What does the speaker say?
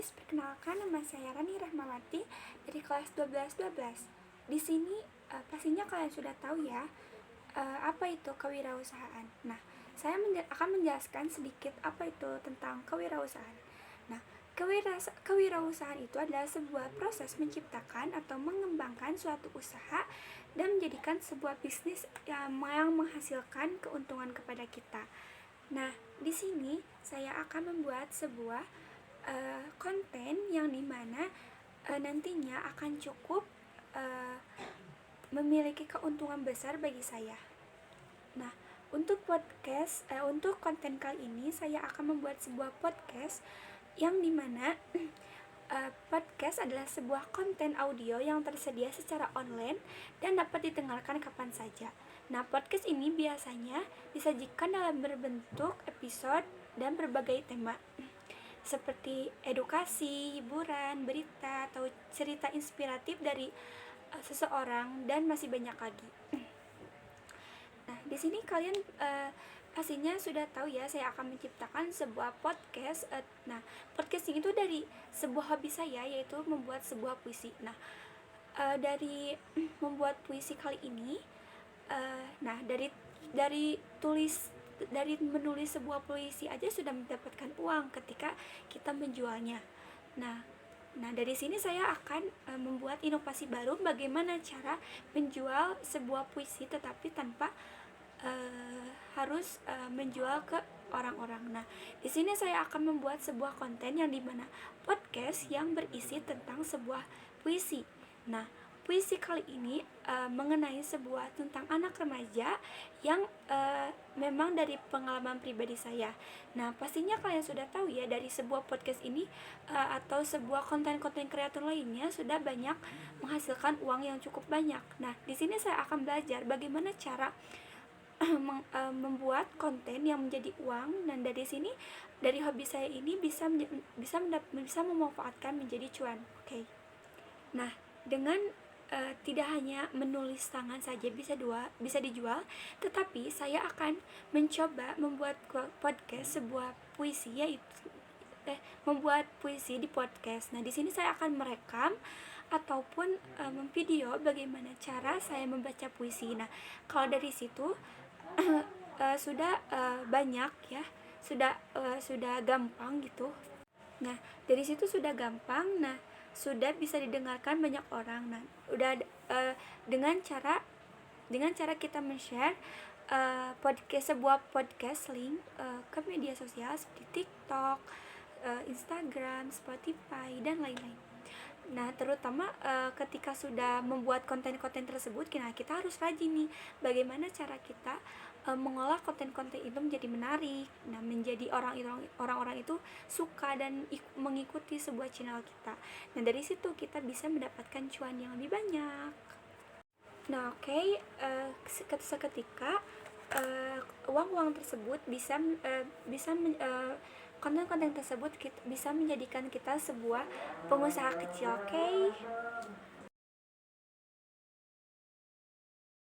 guys, perkenalkan nama saya Rani Rahmawati dari kelas 12. Di sini pastinya kalian sudah tahu ya, apa itu kewirausahaan. Nah, saya akan menjelaskan sedikit apa itu tentang kewirausahaan. Nah, kewirausahaan itu adalah sebuah proses menciptakan atau mengembangkan suatu usaha dan menjadikan sebuah bisnis yang menghasilkan keuntungan kepada kita. Nah, di sini saya akan membuat sebuah konten yang dimana nantinya akan cukup memiliki keuntungan besar bagi saya. Nah, untuk konten kali ini saya akan membuat sebuah podcast yang dimana podcast adalah sebuah konten audio yang tersedia secara online dan dapat didengarkan kapan saja. Nah, podcast ini biasanya disajikan dalam berbentuk episode dan berbagai tema seperti edukasi, hiburan, berita, atau cerita inspiratif dari seseorang, dan masih banyak lagi. Nah, di sini kalian pastinya sudah tahu ya, saya akan menciptakan sebuah podcast. Nah, podcast ini tuh dari sebuah hobi saya, yaitu membuat sebuah puisi. Nah, dari membuat puisi kali ini, dari menulis sebuah puisi aja sudah mendapatkan uang ketika kita menjualnya. Nah, dari sini saya akan membuat inovasi baru bagaimana cara menjual sebuah puisi tetapi tanpa harus menjual ke orang-orang. Nah, di sini saya akan membuat sebuah konten yang dimana podcast yang berisi tentang sebuah puisi. Nah, puisi kali ini mengenai sebuah tentang anak remaja yang memang dari pengalaman pribadi saya. Nah, pastinya kalian sudah tahu ya, dari sebuah podcast ini atau sebuah konten-konten kreator lainnya sudah banyak menghasilkan uang yang cukup banyak. Nah, di sini saya akan belajar bagaimana cara membuat konten yang menjadi uang, dan dari sini, dari hobi saya ini bisa memanfaatkan menjadi cuan. Oke. Nah, dengan tidak hanya menulis tangan saja bisa dijual, tetapi saya akan mencoba membuat podcast sebuah puisi, yaitu membuat puisi di podcast. Nah, di sini saya akan merekam ataupun memvideo bagaimana cara saya membaca puisi. Nah, kalau dari situ sudah banyak ya, sudah gampang gitu. Nah, dari situ sudah gampang. Nah, sudah bisa didengarkan banyak orang. Nah, udah dengan cara kita men-share sebuah podcast link ke media sosial seperti TikTok, Instagram, Spotify, dan lain-lain. Nah, terutama ketika sudah membuat konten-konten tersebut, kita harus rajin nih bagaimana cara kita mengolah konten-konten itu menjadi menarik. Nah, menjadi orang-orang itu suka dan mengikuti sebuah channel kita. Nah, dari situ kita bisa mendapatkan cuan yang lebih banyak. Nah, seketika uang tersebut konten-konten tersebut bisa menjadikan kita sebuah pengusaha kecil.